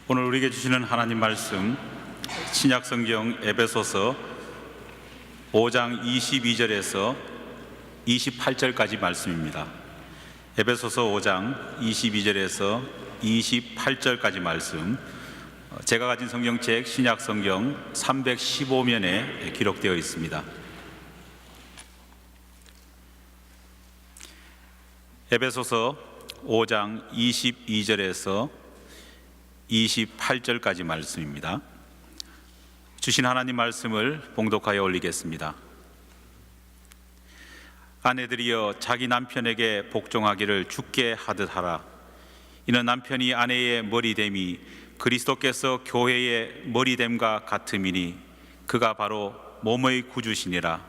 오늘 우리에게 주시는 하나님 말씀, 신약성경 에베소서 5장 22절에서 28절까지 말씀입니다. 에베소서 5장 22절에서 28절까지 말씀, 제가 가진 성경책 신약성경 315면에 기록되어 있습니다. 에베소서 5장 22절에서 28절까지 말씀입니다. 주신 하나님 말씀을 봉독하여 올리겠습니다. 아내들이여 자기 남편에게 복종하기를 주께 하듯 하라. 이는 남편이 아내의 머리됨이 그리스도께서 교회의 머리됨과 같음이니 그가 바로 몸의 구주시니라.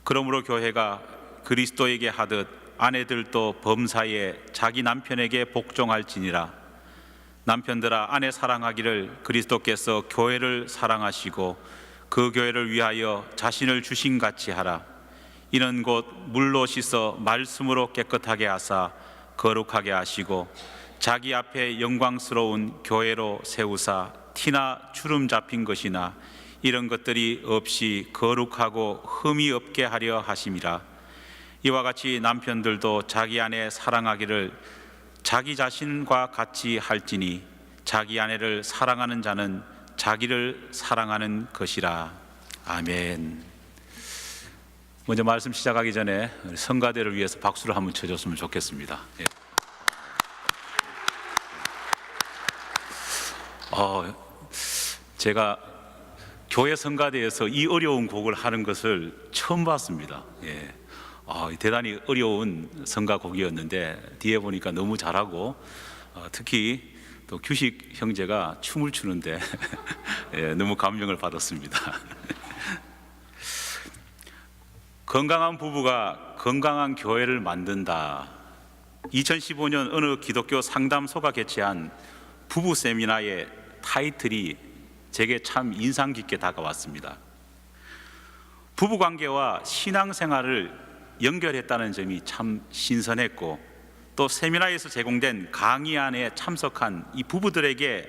그러므로 교회가 그리스도에게 하듯 아내들도 범사에 자기 남편에게 복종할지니라. 남편들아, 아내 사랑하기를 그리스도께서 교회를 사랑하시고 그 교회를 위하여 자신을 주신같이 하라. 이는 곧 물로 씻어 말씀으로 깨끗하게 하사 거룩하게 하시고 자기 앞에 영광스러운 교회로 세우사 티나 주름 잡힌 것이나 이런 것들이 없이 거룩하고 흠이 없게 하려 하심이라. 이와 같이 남편들도 자기 아내 사랑하기를 자기 자신과 같이 할지니 자기 아내를 사랑하는 자는 자기를 사랑하는 것이라. 아멘. 먼저 말씀 시작하기 전에 성가대를 위해서 박수를 한번 쳐줬으면 좋겠습니다. 제가 교회 성가대에서 이 어려운 곡을 하는 것을 처음 봤습니다. 대단히 어려운 성가곡이었는데 뒤에 보니까 너무 잘하고 특히 또 규식 형제가 춤을 추는데 너무 감명을 받았습니다. 건강한 부부가 건강한 교회를 만든다. 2015년 어느 기독교 상담소가 개최한 부부 세미나의 타이틀이 제게 참 인상 깊게 다가왔습니다. 부부관계와 신앙생활을 연결했다는 점이 참 신선했고, 또 세미나에서 제공된 강의 안에 참석한 이 부부들에게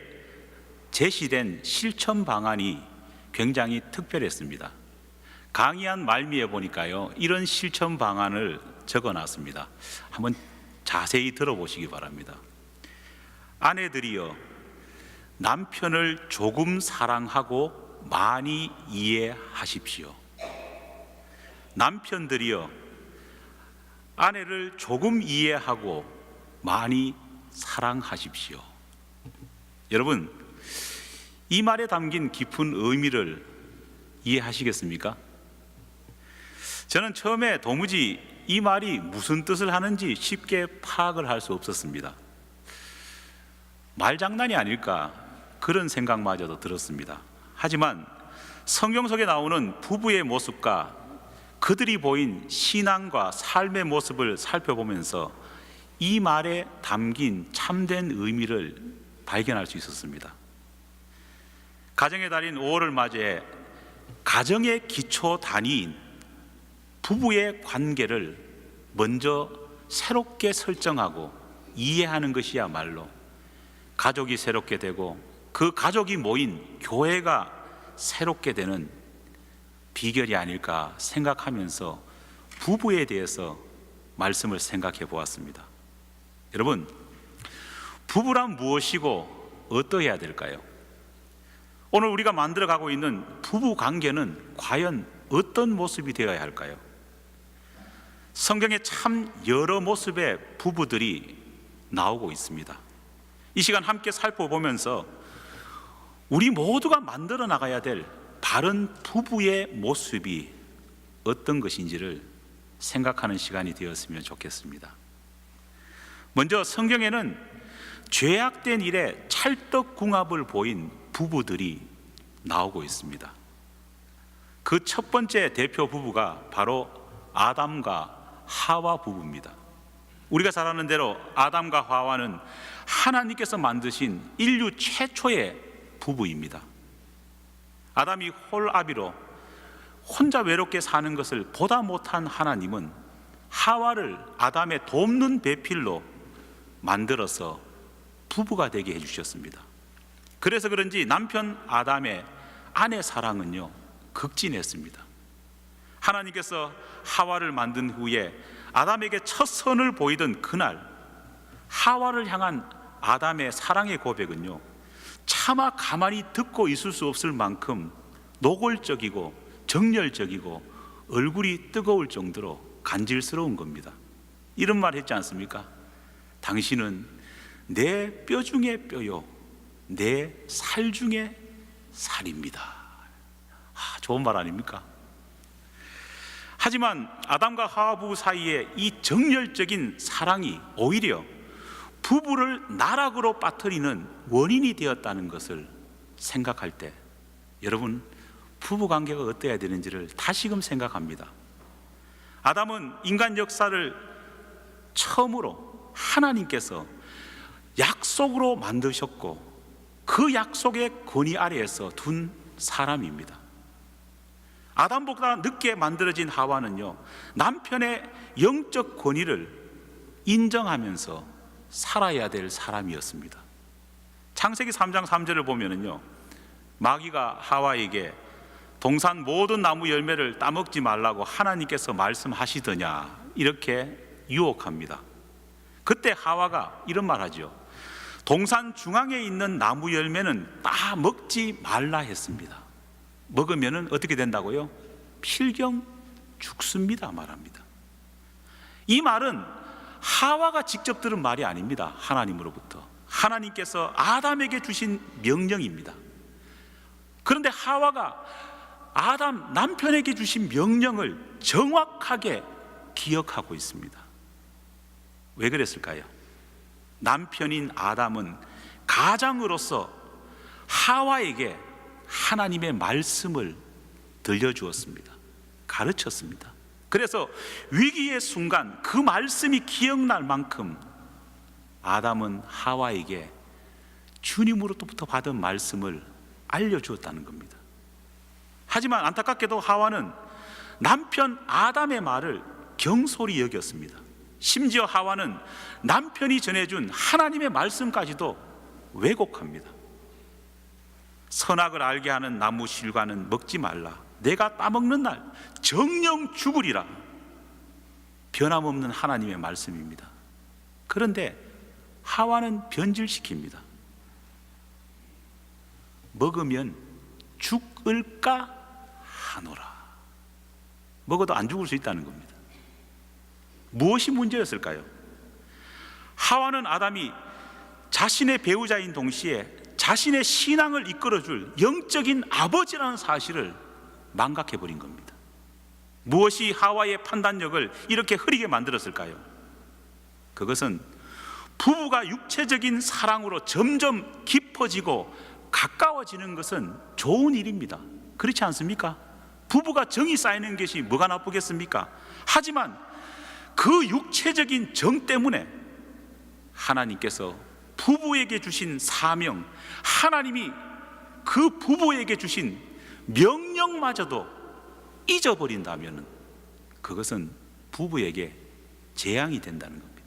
제시된 실천 방안이 굉장히 특별했습니다. 강의한 말미에 보니까요, 이런 실천 방안을 적어놨습니다. 한번 자세히 들어보시기 바랍니다. 아내들이여, 남편을 조금 사랑하고 많이 이해하십시오. 남편들이여, 아내를 조금 이해하고 많이 사랑하십시오. 여러분, 이 말에 담긴 깊은 의미를 이해하시겠습니까? 저는 처음에 도무지 이 말이 무슨 뜻을 하는지 쉽게 파악을 할 수 없었습니다. 말장난이 아닐까, 그런 생각마저도 들었습니다. 하지만 성경 속에 나오는 부부의 모습과 그들이 보인 신앙과 삶의 모습을 살펴보면서 이 말에 담긴 참된 의미를 발견할 수 있었습니다. 가정의 달인 5월을 맞이해 가정의 기초 단위인 부부의 관계를 먼저 새롭게 설정하고 이해하는 것이야말로 가족이 새롭게 되고 그 가족이 모인 교회가 새롭게 되는 비결이 아닐까 생각하면서 부부에 대해서 말씀을 생각해 보았습니다. 여러분, 부부란 무엇이고 어떠해야 될까요? 오늘 우리가 만들어가고 있는 부부 관계는 과연 어떤 모습이 되어야 할까요? 성경에 참 여러 모습의 부부들이 나오고 있습니다. 이 시간 함께 살펴보면서 우리 모두가 만들어 나가야 될 바른 부부의 모습이 어떤 것인지를 생각하는 시간이 되었으면 좋겠습니다. 먼저 성경에는 죄악된 일에 찰떡궁합을 보인 부부들이 나오고 있습니다. 그 첫 번째 대표 부부가 바로 아담과 하와 부부입니다. 우리가 잘 아는 대로 아담과 하와는 하나님께서 만드신 인류 최초의 부부입니다. 아담이 홀아비로 혼자 외롭게 사는 것을 보다 못한 하나님은 하와를 아담의 돕는 배필로 만들어서 부부가 되게 해주셨습니다. 그래서 그런지 남편 아담의 아내 사랑은요 극진했습니다. 하나님께서 하와를 만든 후에 아담에게 첫 선을 보이던 그날, 하와를 향한 아담의 사랑의 고백은요 차마 가만히 듣고 있을 수 없을 만큼 노골적이고 정열적이고 얼굴이 뜨거울 정도로 간질스러운 겁니다. 이런 말 했지 않습니까? 당신은 내 뼈 중에 뼈요, 내 살 중에 살입니다. 좋은 말 아닙니까? 하지만 아담과 하와 부부 사이에 이 정열적인 사랑이 오히려 부부를 나락으로 빠뜨리는 원인이 되었다는 것을 생각할 때 여러분, 부부 관계가 어떠해야 되는지를 다시금 생각합니다. 아담은 인간 역사를 처음으로 하나님께서 약속으로 만드셨고 그 약속의 권위 아래에서 둔 사람입니다. 아담보다 늦게 만들어진 하와는요 남편의 영적 권위를 인정하면서 살아야 될 사람이었습니다. 창세기 3장 3절을 보면은요 마귀가 하와에게 동산 모든 나무 열매를 따먹지 말라고 하나님께서 말씀하시더냐 이렇게 유혹합니다. 그때 하와가 이런 말하죠. 동산 중앙에 있는 나무 열매는 다 먹지 말라 했습니다. 먹으면 어떻게 된다고요? 필경 죽습니다 말합니다. 이 말은 하와가 직접 들은 말이 아닙니다. 하나님으로부터 하나님께서 아담에게 주신 명령입니다. 그런데 하와가 아담 남편에게 주신 명령을 정확하게 기억하고 있습니다. 왜 그랬을까요? 남편인 아담은 가장으로서 하와에게 하나님의 말씀을 들려주었습니다. 가르쳤습니다. 그래서 위기의 순간 그 말씀이 기억날 만큼 아담은 하와에게 주님으로부터 받은 말씀을 알려주었다는 겁니다. 하지만 안타깝게도 하와는 남편 아담의 말을 경솔히 여겼습니다. 심지어 하와는 남편이 전해준 하나님의 말씀까지도 왜곡합니다. 선악을 알게 하는 나무 실과는 먹지 말라. 내가 따먹는 날 정령 죽으리라. 변함없는 하나님의 말씀입니다. 그런데 하와는 변질시킵니다. 먹으면 죽을까 하노라. 먹어도 안 죽을 수 있다는 겁니다. 무엇이 문제였을까요? 하와는 아담이 자신의 배우자인 동시에 자신의 신앙을 이끌어줄 영적인 아버지라는 사실을 망각해버린 겁니다. 무엇이 하와의 판단력을 이렇게 흐리게 만들었을까요? 그것은 부부가 육체적인 사랑으로 점점 깊어지고 가까워지는 것은 좋은 일입니다. 그렇지 않습니까? 부부가 정이 쌓이는 것이 뭐가 나쁘겠습니까? 하지만 그 육체적인 정 때문에 하나님께서 부부에게 주신 사명, 하나님이 그 부부에게 주신 명령마저도 잊어버린다면 그것은 부부에게 재앙이 된다는 겁니다.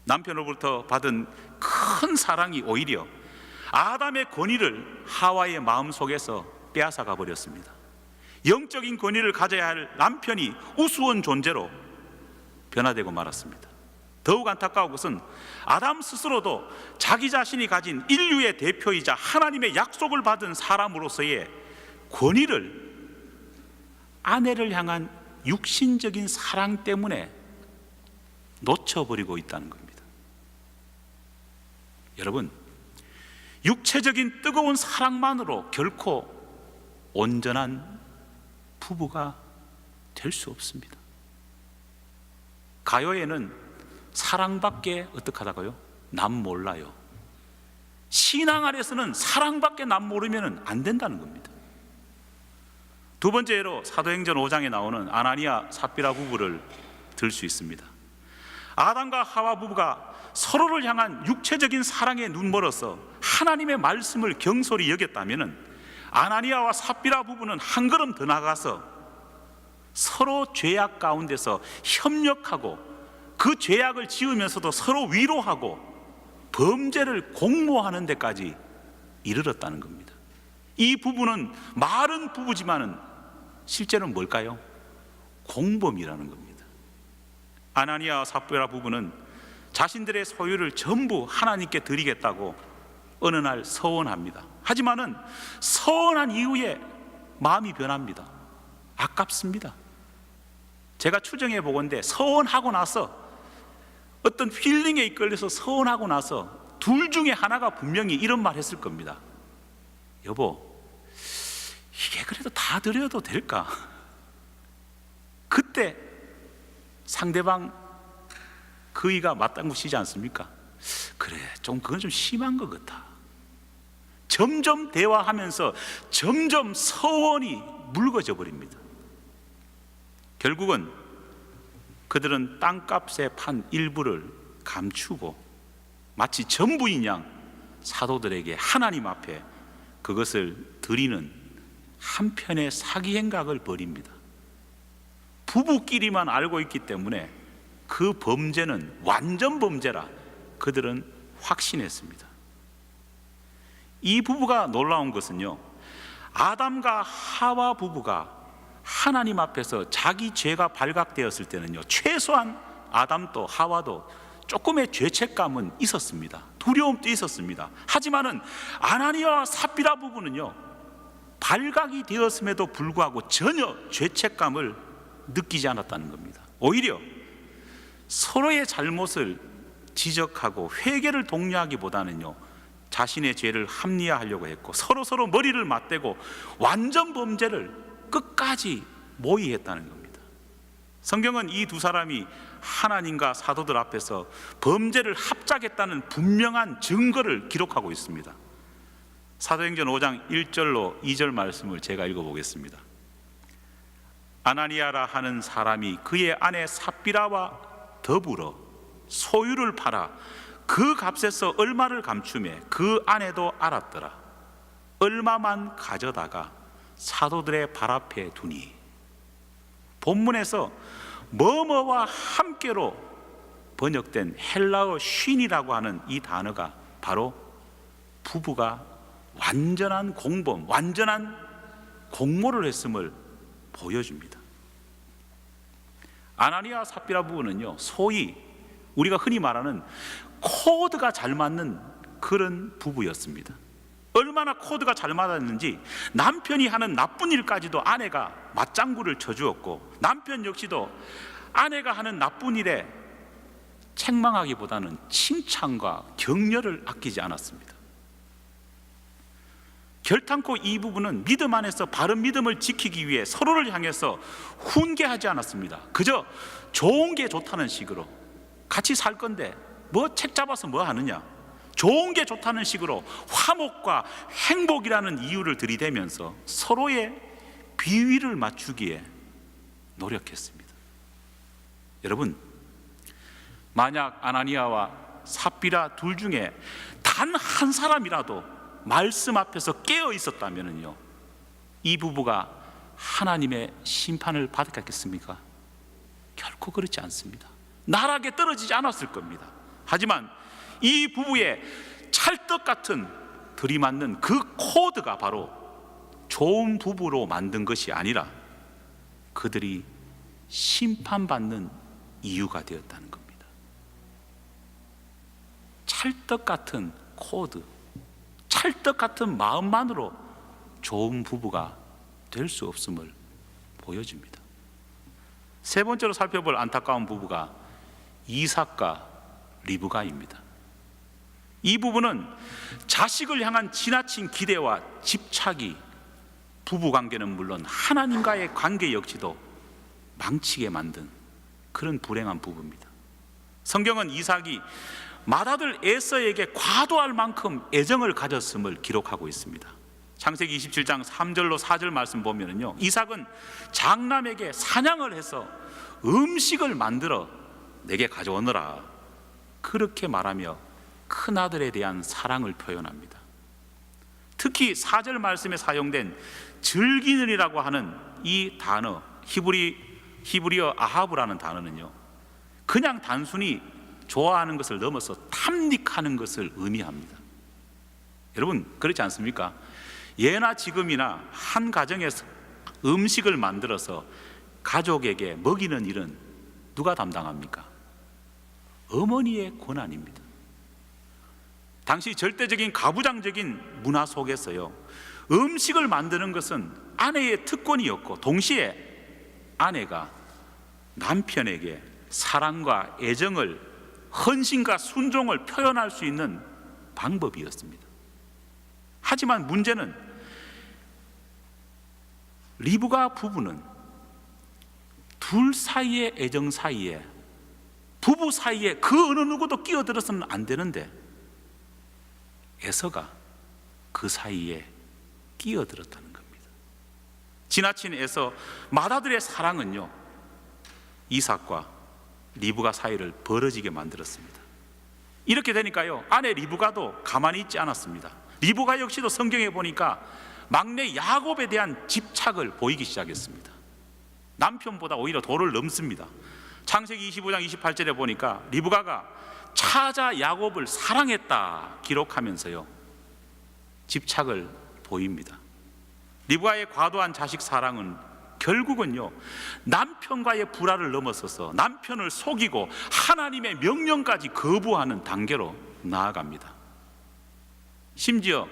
남편으로부터 받은 큰 사랑이 오히려 아담의 권위를 하와의 마음속에서 빼앗아가 버렸습니다. 영적인 권위를 가져야 할 남편이 우스운 존재로 변화되고 말았습니다. 더욱 안타까운 것은 아담 스스로도 자기 자신이 가진 인류의 대표이자 하나님의 약속을 받은 사람으로서의 권위를 아내를 향한 육신적인 사랑 때문에 놓쳐버리고 있다는 겁니다. 여러분, 육체적인 뜨거운 사랑만으로 결코 온전한 부부가 될 수 없습니다. 가요에는 사랑밖에 어떡하다고요? 남 몰라요. 신앙 아래서는 사랑밖에 남 모르면 안 된다는 겁니다. 두 번째 예로 사도행전 5장에 나오는 아나니아 삽비라 부부를 들 수 있습니다. 아담과 하와 부부가 서로를 향한 육체적인 사랑에 눈멀어서 하나님의 말씀을 경솔히 여겼다면 아나니아와 삽비라 부부는 한 걸음 더 나가서 서로 죄악 가운데서 협력하고 그 죄악을 지으면서도 서로 위로하고 범죄를 공모하는 데까지 이르렀다는 겁니다. 이 부부는 말은 부부지만은 실제로는 뭘까요? 공범이라는 겁니다. 아나니아와 삽비라 부부는 자신들의 소유를 전부 하나님께 드리겠다고 어느 날 서원합니다. 하지만은 서원한 이후에 마음이 변합니다. 아깝습니다. 제가 추정해 보건대 서원하고 나서 어떤 필링에 이끌려서 서원하고 나서 둘 중에 하나가 분명히 이런 말 했을 겁니다. 여보, 이게 그래도 다 드려도 될까? 그때 상대방 그이가 맞장구치지 않습니까? 그래, 그건 좀 심한 것 같아. 점점 대화하면서 점점 서원이 묽어져 버립니다. 결국은 그들은 땅값에 판 일부를 감추고 마치 전부인 양 사도들에게 하나님 앞에 그것을 드리는 한편의 사기 행각을 벌입니다. 부부끼리만 알고 있기 때문에 그 범죄는 완전 범죄라 그들은 확신했습니다. 이 부부가 놀라운 것은요, 아담과 하와 부부가 하나님 앞에서 자기 죄가 발각되었을 때는요, 최소한 아담도 하와도 조금의 죄책감은 있었습니다. 두려움도 있었습니다. 하지만은 아나니아와 삽비라 부부는요, 발각이 되었음에도 불구하고 전혀 죄책감을 느끼지 않았다는 겁니다. 오히려 서로의 잘못을 지적하고 회개를 독려하기보다는요, 자신의 죄를 합리화하려고 했고 서로 머리를 맞대고 완전 범죄를 끝까지 모의했다는 겁니다. 성경은 이 두 사람이 하나님과 사도들 앞에서 범죄를 합작했다는 분명한 증거를 기록하고 있습니다. 사도행전 5장 1절로 2절 말씀을 제가 읽어보겠습니다. 아나니아라 하는 사람이 그의 아내 삽비라와 더불어 소유를 팔아 그 값에서 얼마를 감추매 그 아내도 알았더라. 얼마만 가져다가 사도들의 발 앞에 두니. 본문에서 뭐뭐와 함께로 번역된 헬라어 쉰이라고 하는 이 단어가 바로 부부가 완전한 공범, 완전한 공모를 했음을 보여줍니다. 아나니아 삽비라 부부는요, 소위 우리가 흔히 말하는 코드가 잘 맞는 그런 부부였습니다. 얼마나 코드가 잘 맞았는지 남편이 하는 나쁜 일까지도 아내가 맞장구를 쳐주었고, 남편 역시도 아내가 하는 나쁜 일에 책망하기보다는 칭찬과 격려를 아끼지 않았습니다. 결탄코 이 부부는 믿음 안에서 바른 믿음을 지키기 위해 서로를 향해서 훈계하지 않았습니다. 그저 좋은 게 좋다는 식으로, 같이 살 건데 뭐 책 잡아서 뭐 하느냐, 좋은 게 좋다는 식으로 화목과 행복이라는 이유를 들이대면서 서로의 비위를 맞추기에 노력했습니다. 여러분, 만약 아나니아와 삽비라 둘 중에 단 한 사람이라도 말씀 앞에서 깨어 있었다면요, 이 부부가 하나님의 심판을 받았겠습니까? 결코 그렇지 않습니다. 나락에 떨어지지 않았을 겁니다. 하지만 이 부부의 찰떡 같은 들이맞는 그 코드가 바로 좋은 부부로 만든 것이 아니라 그들이 심판받는 이유가 되었다는 겁니다. 찰떡 같은 코드, 찰떡 같은 마음만으로 좋은 부부가 될 수 없음을 보여줍니다. 세 번째로 살펴볼 안타까운 부부가 이삭과 리브가입니다. 이 부부는 자식을 향한 지나친 기대와 집착이 부부관계는 물론 하나님과의 관계 역시도 망치게 만든 그런 불행한 부부입니다. 성경은 이삭이 맏아들 에서에게 과도할 만큼 애정을 가졌음을 기록하고 있습니다. 창세기 27장 3절로 4절 말씀 보면은요, 이삭은 장남에게 사냥을 해서 음식을 만들어 내게 가져오너라, 그렇게 말하며 큰아들에 대한 사랑을 표현합니다. 특히 4절 말씀에 사용된 즐기느니라고 하는 이 단어, 히브리어 아하브라는 단어는요, 그냥 단순히 좋아하는 것을 넘어서 탐닉하는 것을 의미합니다. 여러분 그렇지 않습니까? 예나 지금이나 한 가정에서 음식을 만들어서 가족에게 먹이는 일은 누가 담당합니까? 어머니의 권한입니다. 당시 절대적인 가부장적인 문화 속에서요, 음식을 만드는 것은 아내의 특권이었고, 동시에 아내가 남편에게 사랑과 애정을, 헌신과 순종을 표현할 수 있는 방법이었습니다. 하지만 문제는 리브가 부부는 둘 사이의 애정 사이에, 부부 사이에 그 어느 누구도 끼어들어서는 안 되는데 에서가 그 사이에 끼어들었다는 겁니다. 지나친 에서 맏아들의 사랑은요, 이삭과 리브가 사이를 벌어지게 만들었습니다. 이렇게 되니까요, 아내 리브가도 가만히 있지 않았습니다. 리브가 역시도 성경에 보니까 막내 야곱에 대한 집착을 보이기 시작했습니다. 남편보다 오히려 도를 넘습니다. 창세기 25장 28절에 보니까 리브가가 찾아 야곱을 사랑했다 기록하면서요, 집착을 보입니다. 리브가의 과도한 자식 사랑은 결국은요, 남편과의 불화를 넘어서서 남편을 속이고 하나님의 명령까지 거부하는 단계로 나아갑니다. 심지어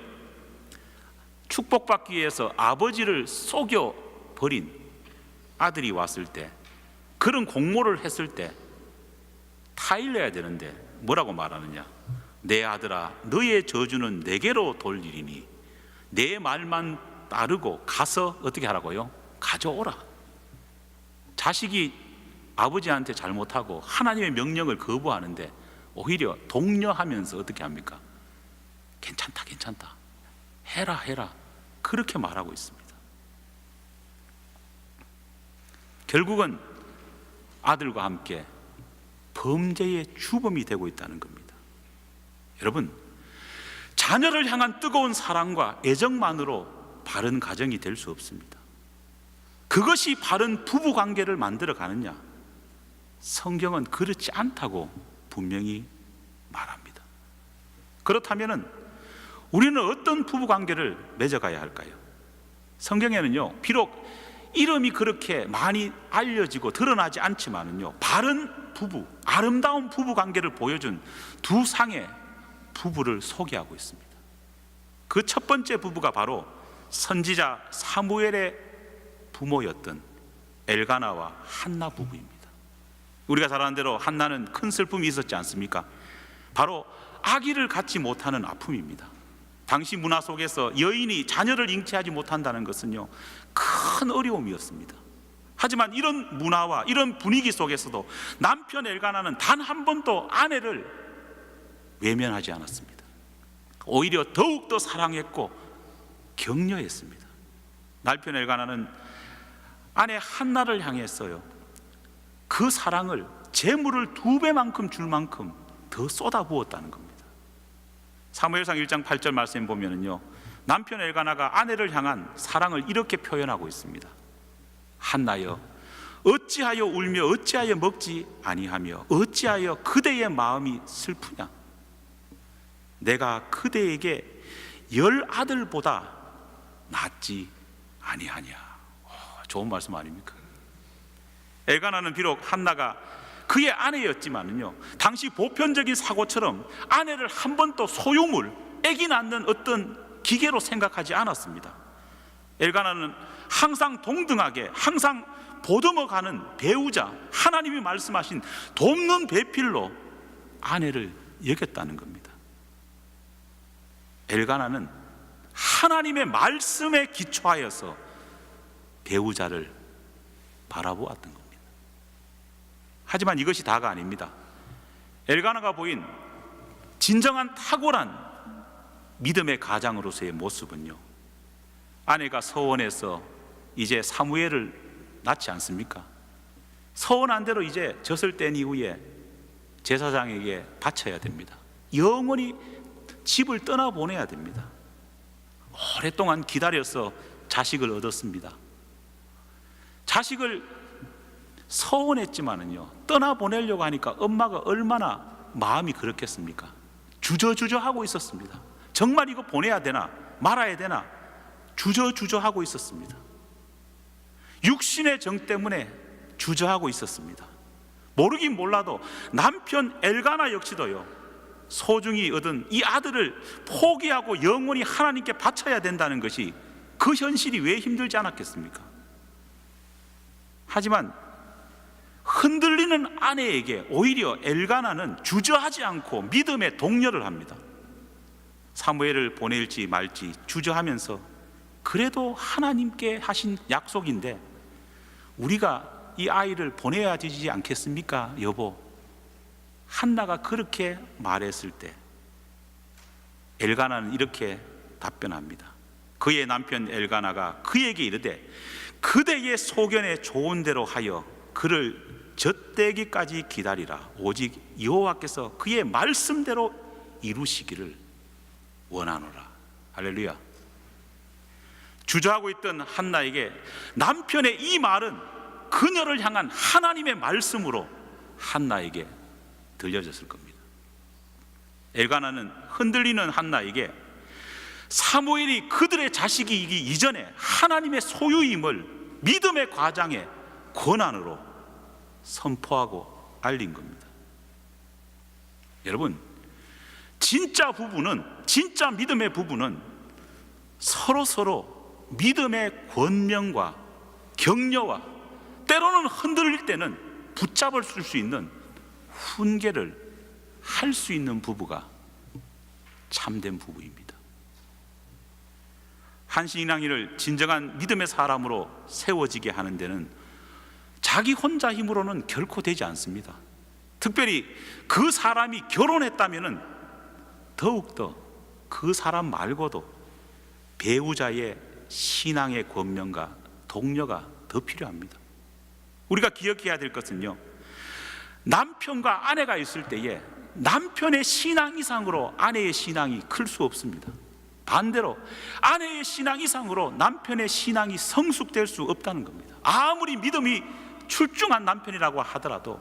축복받기 위해서 아버지를 속여버린 아들이 왔을 때, 그런 공모를 했을 때 타일러야 되는데 뭐라고 말하느냐? 내 아들아, 너의 저주는 내게로 돌리리니 내 말만 따르고 가서 어떻게 하라고요? 가져오라. 자식이 아버지한테 잘못하고 하나님의 명령을 거부하는데 오히려 독려하면서 어떻게 합니까? 괜찮다, 괜찮다, 해라, 해라, 그렇게 말하고 있습니다. 결국은 아들과 함께 범죄의 주범이 되고 있다는 겁니다. 여러분, 자녀를 향한 뜨거운 사랑과 애정만으로 바른 가정이 될 수 없습니다. 그것이 바른 부부 관계를 만들어 가느냐? 성경은 그렇지 않다고 분명히 말합니다. 그렇다면 우리는 어떤 부부 관계를 맺어가야 할까요? 성경에는요, 비록 이름이 그렇게 많이 알려지고 드러나지 않지만은요, 바른 부부, 아름다운 부부 관계를 보여준 두 상의 부부를 소개하고 있습니다. 그 첫 번째 부부가 바로 선지자 사무엘의 부모였던 엘가나와 한나 부부입니다. 우리가 잘 아는 대로 한나는 큰 슬픔이 있었지 않습니까? 바로 아기를 갖지 못하는 아픔입니다. 당시 문화 속에서 여인이 자녀를 잉태하지 못한다는 것은요, 큰 어려움이었습니다. 하지만 이런 문화와 이런 분위기 속에서도 남편 엘가나는 단 한 번도 아내를 외면하지 않았습니다. 오히려 더욱더 사랑했고 격려했습니다. 남편 엘가나는 아내 한나를 향했어요, 그 사랑을 재물을 2배만큼 줄 만큼 더 쏟아부었다는 겁니다. 사무엘상 1장 8절 말씀 보면은요, 남편 엘가나가 아내를 향한 사랑을 이렇게 표현하고 있습니다. 한나여, 어찌하여 울며 어찌하여 먹지 아니하며 어찌하여 그대의 마음이 슬프냐? 내가 그대에게 10 아들보다 낫지 아니하냐. 좋은 말씀 아닙니까? 엘가나는 비록 한나가 그의 아내였지만은요, 당시 보편적인 사고처럼 아내를 한 번도 소유물, 애기 낳는 어떤 기계로 생각하지 않았습니다. 엘가나는 항상 동등하게, 항상 보듬어가는 배우자, 하나님이 말씀하신 돕는 배필로 아내를 여겼다는 겁니다. 엘가나는 하나님의 말씀에 기초하여서 배우자를 바라보았던 겁니다. 하지만 이것이 다가 아닙니다. 엘가나가 보인 진정한 탁월한 믿음의 가장으로서의 모습은요, 아내가 서원해서 이제 사무엘을 낳지 않습니까? 서원한 대로 이제 젖을 뗀 이후에 제사장에게 바쳐야 됩니다. 영원히 집을 떠나보내야 됩니다. 오랫동안 기다려서 자식을 얻었습니다. 자식을 서원했지만은요, 떠나보내려고 하니까 엄마가 얼마나 마음이 그렇겠습니까? 주저주저하고 있었습니다. 정말 이거 보내야 되나 말아야 되나 주저하고 있었습니다. 육신의 정 때문에 주저하고 있었습니다. 모르긴 몰라도 남편 엘가나 역시도요, 소중히 얻은 이 아들을 포기하고 영원히 하나님께 바쳐야 된다는 것이 그 현실이 왜 힘들지 않았겠습니까? 하지만 흔들리는 아내에게 오히려 엘가나는 주저하지 않고 믿음의 독려를 합니다. 사무엘을 보낼지 말지 주저하면서 그래도 하나님께 하신 약속인데 우리가 이 아이를 보내야 되지 않겠습니까, 여보? 한나가 그렇게 말했을 때 엘가나는 이렇게 답변합니다. 그의 남편 엘가나가 그에게 이르되 그대의 소견에 좋은 대로 하여 그를 젖대기까지 기다리라. 오직 여호와께서 그의 말씀대로 이루시기를 원하노라. 할렐루야. 주저하고 있던 한나에게 남편의 이 말은 그녀를 향한 하나님의 말씀으로 한나에게 들려졌을 겁니다. 엘가나는 흔들리는 한나에게 사무엘이 그들의 자식이기 이전에 하나님의 소유임을 믿음의 과장의 권한으로 선포하고 알린 겁니다. 여러분, 진짜 부부는, 진짜 믿음의 부부는 서로 믿음의 권명과 격려와 때로는 흔들릴 때는 붙잡을 수 있는 훈계를 할 수 있는 부부가 참된 부부입니다. 한 신앙인을 진정한 믿음의 사람으로 세워지게 하는 데는 자기 혼자 힘으로는 결코 되지 않습니다. 특별히 그 사람이 결혼했다면 더욱더 그 사람 말고도 배우자의 신앙의 권면과 독려가 더 필요합니다. 우리가 기억해야 될 것은요, 남편과 아내가 있을 때에 남편의 신앙 이상으로 아내의 신앙이 클 수 없습니다. 반대로 아내의 신앙 이상으로 남편의 신앙이 성숙될 수 없다는 겁니다. 아무리 믿음이 출중한 남편이라고 하더라도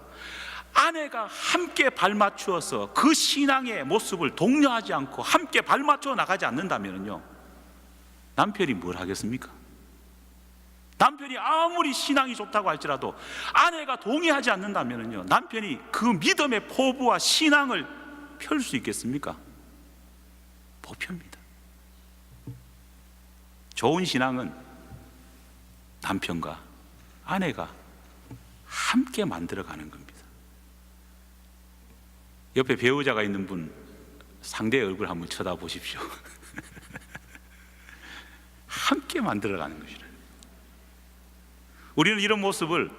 아내가 함께 발맞추어서 그 신앙의 모습을 독려하지 않고 함께 발맞춰 나가지 않는다면요, 남편이 뭘 하겠습니까? 남편이 아무리 신앙이 좋다고 할지라도 아내가 동의하지 않는다면요, 남편이 그 믿음의 포부와 신앙을 펼 수 있겠습니까? 못 펴니다. 좋은 신앙은 남편과 아내가 함께 만들어가는 겁니다. 옆에 배우자가 있는 분 상대의 얼굴 한번 쳐다보십시오. 함께 만들어가는 것이라. 우리는 이런 모습을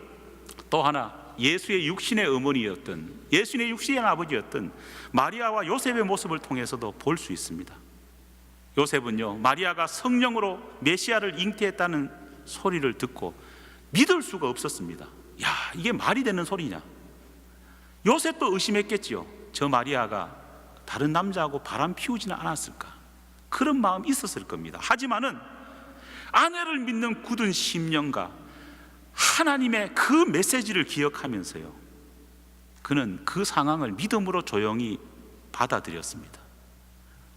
또 하나 예수의 육신의 어머니였던, 예수의 육신의 아버지였던 마리아와 요셉의 모습을 통해서도 볼 수 있습니다. 요셉은요, 마리아가 성령으로 메시아를 잉태했다는 소리를 듣고 믿을 수가 없었습니다. 야, 이게 말이 되는 소리냐? 요셉도 의심했겠지요. 저 마리아가 다른 남자하고 바람 피우지는 않았을까? 그런 마음이 있었을 겁니다. 하지만은 아내를 믿는 굳은 심령과 하나님의 그 메시지를 기억하면서요, 그는 그 상황을 믿음으로 조용히 받아들였습니다.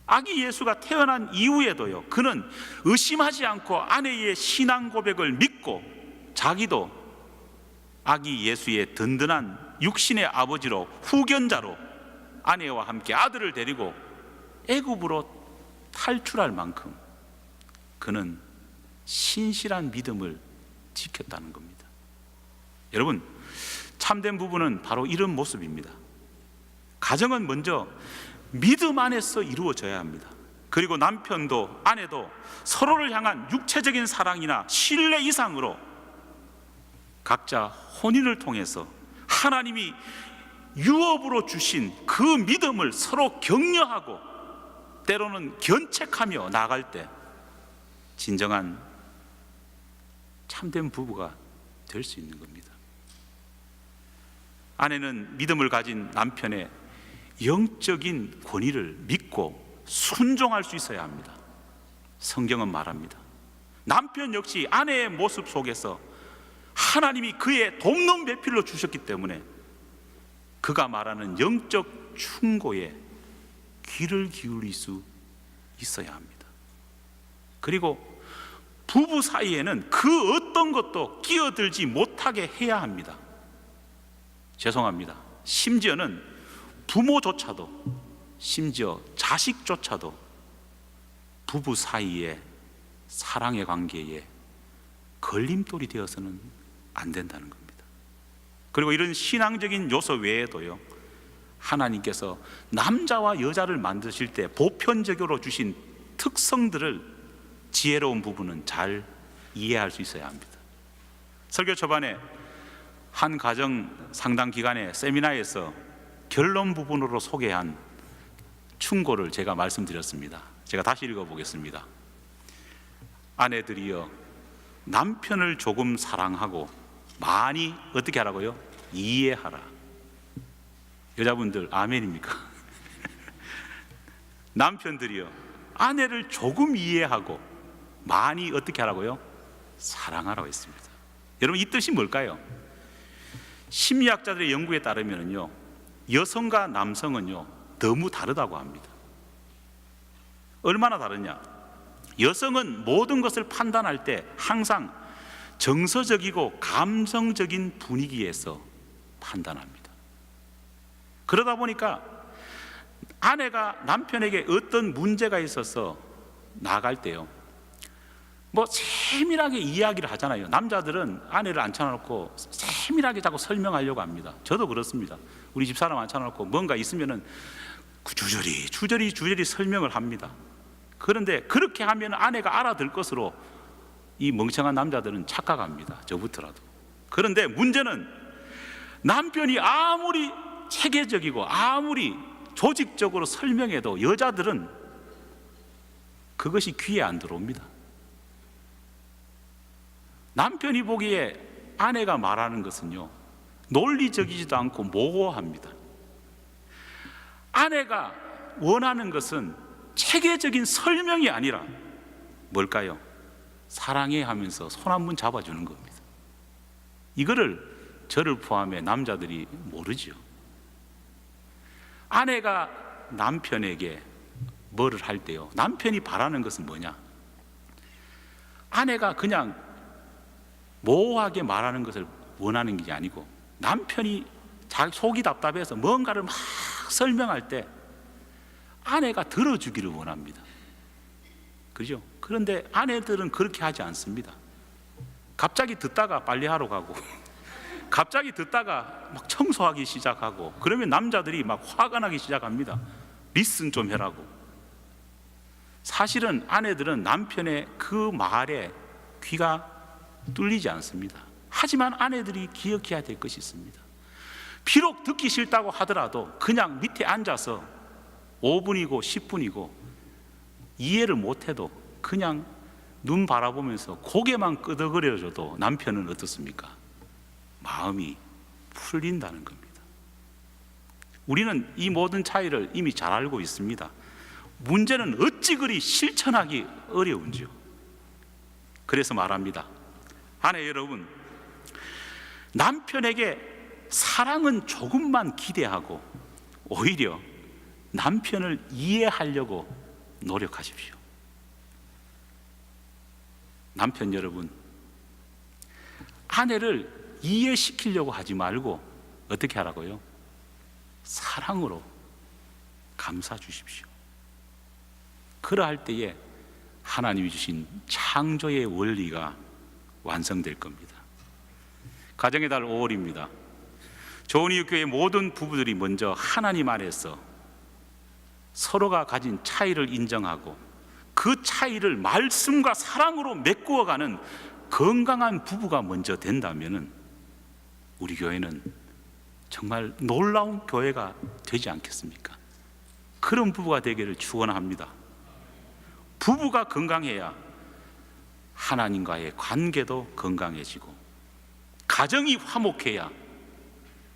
아기 예수가 태어난 이후에도요, 그는 의심하지 않고 아내의 신앙 고백을 믿고 자기도 아기 예수의 든든한 육신의 아버지로, 후견자로 아내와 함께 아들을 데리고 애굽으로 탈출할 만큼 그는 신실한 믿음을 지켰다는 겁니다. 여러분, 참된 부부는 바로 이런 모습입니다. 가정은 먼저 믿음 안에서 이루어져야 합니다. 그리고 남편도 아내도 서로를 향한 육체적인 사랑이나 신뢰 이상으로 각자 혼인을 통해서 하나님이 유업으로 주신 그 믿음을 서로 격려하고 때로는 견책하며 나아갈 때 진정한 참된 부부가 될 수 있는 겁니다. 아내는 믿음을 가진 남편의 영적인 권위를 믿고 순종할 수 있어야 합니다. 성경은 말합니다. 남편 역시 아내의 모습 속에서 하나님이 그의 돕는 배필로 주셨기 때문에 그가 말하는 영적 충고에 귀를 기울일 수 있어야 합니다. 그리고 부부 사이에는 그 어떤 것도 끼어들지 못하게 해야 합니다. 죄송합니다. 심지어는 부모조차도, 심지어 자식조차도 부부 사이의 사랑의 관계에 걸림돌이 되어서는 안 된다는 겁니다. 그리고 이런 신앙적인 요소 외에도요, 하나님께서 남자와 여자를 만드실 때 보편적으로 주신 특성들을 지혜로운 부부는 잘 이해할 수 있어야 합니다. 설교 초반에 한 가정 상담 기간의 세미나에서 결론 부분으로 소개한 충고를 제가 말씀드렸습니다. 제가 다시 읽어보겠습니다. 아내들이여, 남편을 조금 사랑하고 많이 어떻게 하라고요? 이해하라. 여자분들 아멘입니까? 남편들이여, 아내를 조금 이해하고 많이 어떻게 하라고요? 사랑하라고 했습니다. 여러분, 이 뜻이 뭘까요? 심리학자들의 연구에 따르면요, 여성과 남성은요 너무 다르다고 합니다. 얼마나 다르냐? 여성은 모든 것을 판단할 때 항상 정서적이고 감성적인 분위기에서 판단합니다. 그러다 보니까 아내가 남편에게 어떤 문제가 있어서 나갈 때요, 뭐 세밀하게 이야기를 하잖아요. 남자들은 아내를 앉혀놓고 세밀하게 자꾸 설명하려고 합니다. 저도 그렇습니다. 우리 집사람 앉혀놓고 뭔가 있으면은 주저리 설명을 합니다. 그런데 그렇게 하면 아내가 알아들 것으로 이 멍청한 남자들은 착각합니다. 저부터라도. 그런데 문제는 남편이 아무리 체계적이고 아무리 조직적으로 설명해도 여자들은 그것이 귀에 안 들어옵니다. 남편이 보기에 아내가 말하는 것은요, 논리적이지도 않고 모호합니다. 아내가 원하는 것은 체계적인 설명이 아니라 뭘까요? 사랑해 하면서 손 한 번 잡아주는 겁니다. 이거를 저를 포함해 남자들이 모르죠. 아내가 남편에게 뭐를 할 때요, 남편이 바라는 것은 뭐냐? 아내가 그냥 모호하게 말하는 것을 원하는 게 아니고, 남편이 자기 속이 답답해서 뭔가를 막 설명할 때 아내가 들어주기를 원합니다. 그죠? 그런데 아내들은 그렇게 하지 않습니다. 갑자기 듣다가 빨래하러 가고 갑자기 듣다가 막 청소하기 시작하고, 그러면 남자들이 막 화가 나기 시작합니다. 리슨 좀 해라고. 사실은 아내들은 남편의 그 말에 귀가 뚫리지 않습니다. 하지만 아내들이 기억해야 될 것이 있습니다. 비록 듣기 싫다고 하더라도 그냥 밑에 앉아서 5분이고 10분이고 이해를 못해도 그냥 눈 바라보면서 고개만 끄덕거려줘도 남편은 어떻습니까? 마음이 풀린다는 겁니다. 우리는 이 모든 차이를 이미 잘 알고 있습니다. 문제는 어찌 그리 실천하기 어려운지요. 그래서 말합니다. 아내 여러분, 남편에게 사랑은 조금만 기대하고 오히려 남편을 이해하려고 노력하십시오. 남편 여러분, 아내를 이해시키려고 하지 말고 어떻게 하라고요? 사랑으로 감싸 주십시오. 그러할 때에 하나님이 주신 창조의 원리가 완성될 겁니다. 가정의 달 5월입니다. 좋은이웃교회 모든 부부들이 먼저 하나님 안에서 서로가 가진 차이를 인정하고 그 차이를 말씀과 사랑으로 메꾸어가는 건강한 부부가 먼저 된다면 우리 교회는 정말 놀라운 교회가 되지 않겠습니까? 그런 부부가 되기를 축원합니다. 부부가 건강해야 하나님과의 관계도 건강해지고, 가정이 화목해야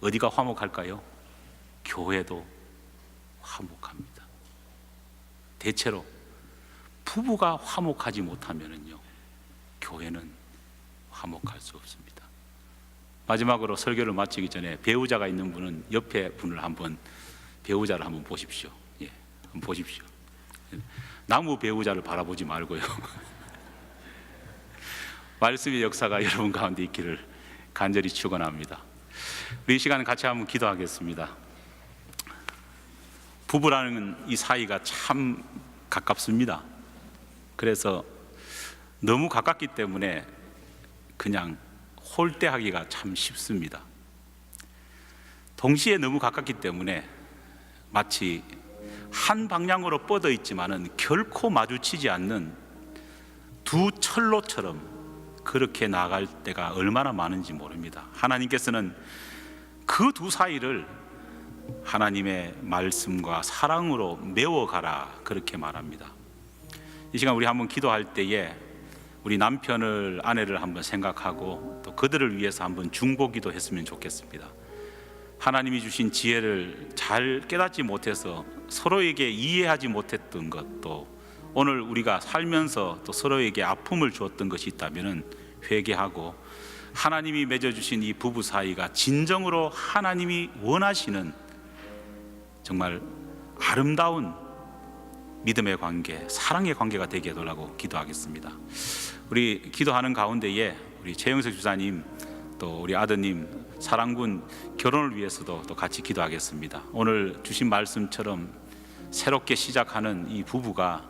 어디가 화목할까요? 교회도 화목합니다. 대체로 부부가 화목하지 못하면요, 교회는 화목할 수 없습니다. 마지막으로 설교를 마치기 전에 배우자가 있는 분은 옆에 분을 한번, 배우자를 한번 보십시오. 예, 한번 보십시오. 나무 배우자를 바라보지 말고요. 말씀의 역사가 여러분 가운데 있기를 간절히 축원합니다. 우리 이 시간 같이 한번 기도하겠습니다. 부부라는 이 사이가 참 가깝습니다. 그래서 너무 가깝기 때문에 그냥 홀대하기가 참 쉽습니다. 동시에 너무 가깝기 때문에 마치 한 방향으로 뻗어 있지만은 결코 마주치지 않는 두 철로처럼 그렇게 나아갈 때가 얼마나 많은지 모릅니다. 하나님께서는 그 두 사이를 하나님의 말씀과 사랑으로 메워가라 그렇게 말합니다. 이 시간 우리 한번 기도할 때에 우리 남편을, 아내를 한번 생각하고 또 그들을 위해서 한번 중보기도 했으면 좋겠습니다. 하나님이 주신 지혜를 잘 깨닫지 못해서 서로에게 이해하지 못했던 것도, 오늘 우리가 살면서 또 서로에게 아픔을 주었던 것이 있다면 회개하고, 하나님이 맺어주신 이 부부 사이가 진정으로 하나님이 원하시는 정말 아름다운 믿음의 관계, 사랑의 관계가 되게 해달라고 기도하겠습니다. 우리 기도하는 가운데에 우리 최영석 주사님, 또 우리 아드님 사랑군 결혼을 위해서도 또 같이 기도하겠습니다. 오늘 주신 말씀처럼 새롭게 시작하는 이 부부가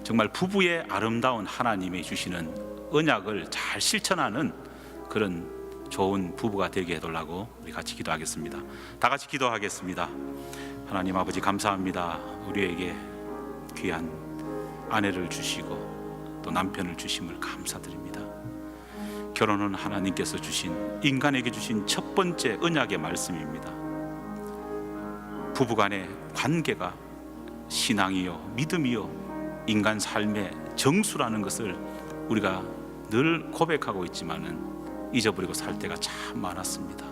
정말 부부의 아름다운 하나님이 주시는 언약을 잘 실천하는 그런 좋은 부부가 되게 해달라고 우리 같이 기도하겠습니다. 다 같이 기도하겠습니다. 하나님 아버지, 감사합니다. 우리에게 귀한 아내를 주시고 또 남편을 주심을 감사드립니다. 결혼은 하나님께서 주신, 인간에게 주신 첫 번째 언약의 말씀입니다. 부부간의 관계가 신앙이요 믿음이요 인간 삶의 정수라는 것을 우리가 늘 고백하고 있지만은 잊어버리고 살 때가 참 많았습니다.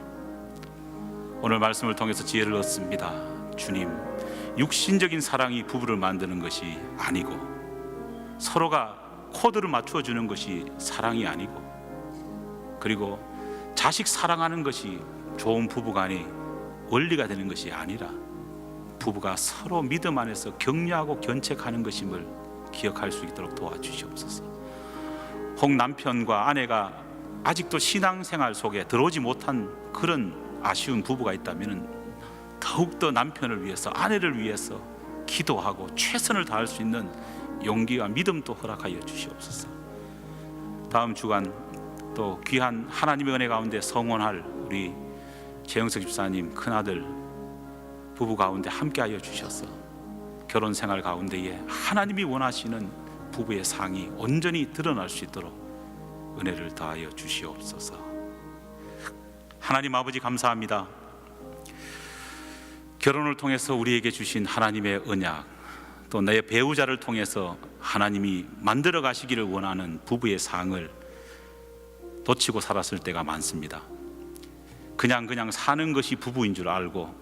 오늘 말씀을 통해서 지혜를 얻습니다. 주님, 육신적인 사랑이 부부를 만드는 것이 아니고, 서로가 코드를 맞추어 주는 것이 사랑이 아니고, 그리고 자식 사랑하는 것이 좋은 부부간의 원리가 되는 것이 아니라 부부가 서로 믿음 안에서 격려하고 견책하는 것임을 기억할 수 있도록 도와주시옵소서. 혹 남편과 아내가 아직도 신앙생활 속에 들어오지 못한 그런 아쉬운 부부가 있다면 더욱더 남편을 위해서, 아내를 위해서 기도하고 최선을 다할 수 있는 용기와 믿음도 허락하여 주시옵소서. 다음 주간 또 귀한 하나님의 은혜 가운데 성원할 우리 최영석 집사님 큰아들 부부 가운데 함께하여 주셔서 결혼 생활 가운데에 하나님이 원하시는 부부의 상이 온전히 드러날 수 있도록 은혜를 다하여 주시옵소서. 하나님 아버지, 감사합니다. 결혼을 통해서 우리에게 주신 하나님의 언약, 또 내 배우자를 통해서 하나님이 만들어 가시기를 원하는 부부의 상을 놓치고 살았을 때가 많습니다. 그냥 사는 것이 부부인 줄 알고,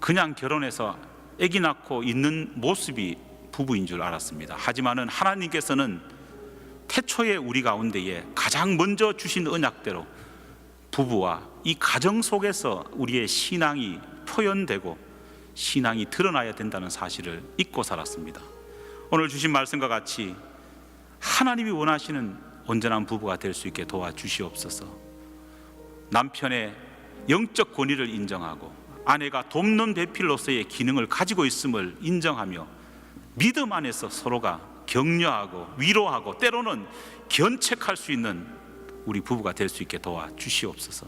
그냥 결혼해서 아기 낳고 있는 모습이 부부인 줄 알았습니다. 하지만은 하나님께서는 태초에 우리 가운데에 가장 먼저 주신 언약대로 부부와 이 가정 속에서 우리의 신앙이 표현되고 신앙이 드러나야 된다는 사실을 잊고 살았습니다. 오늘 주신 말씀과 같이 하나님이 원하시는 온전한 부부가 될 수 있게 도와주시옵소서. 남편의 영적 권위를 인정하고 아내가 돕는 배필로서의 기능을 가지고 있음을 인정하며 믿음 안에서 서로가 격려하고 위로하고 때로는 견책할 수 있는 우리 부부가 될 수 있게 도와주시옵소서.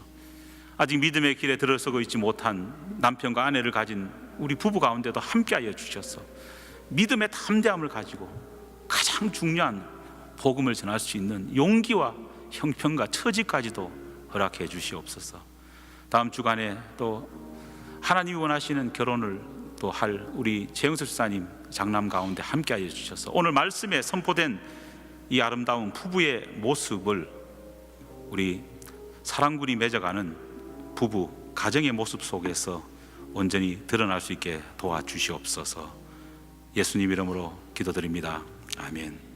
아직 믿음의 길에 들어서고 있지 못한 남편과 아내를 가진 우리 부부 가운데도 함께하여 주셔서 믿음의 담대함을 가지고 가장 중요한 복음을 전할 수 있는 용기와 형편과 처지까지도 허락해 주시옵소서. 다음 주간에 또 하나님이 원하시는 결혼을 또 할 우리 최영석 집사님 장남 가운데 함께하여 주셔서 오늘 말씀에 선포된 이 아름다운 부부의 모습을 우리 사랑꾼이 맺어가는 부부 가정의 모습 속에서 온전히 드러날 수 있게 도와주시옵소서. 예수님 이름으로 기도드립니다. 아멘.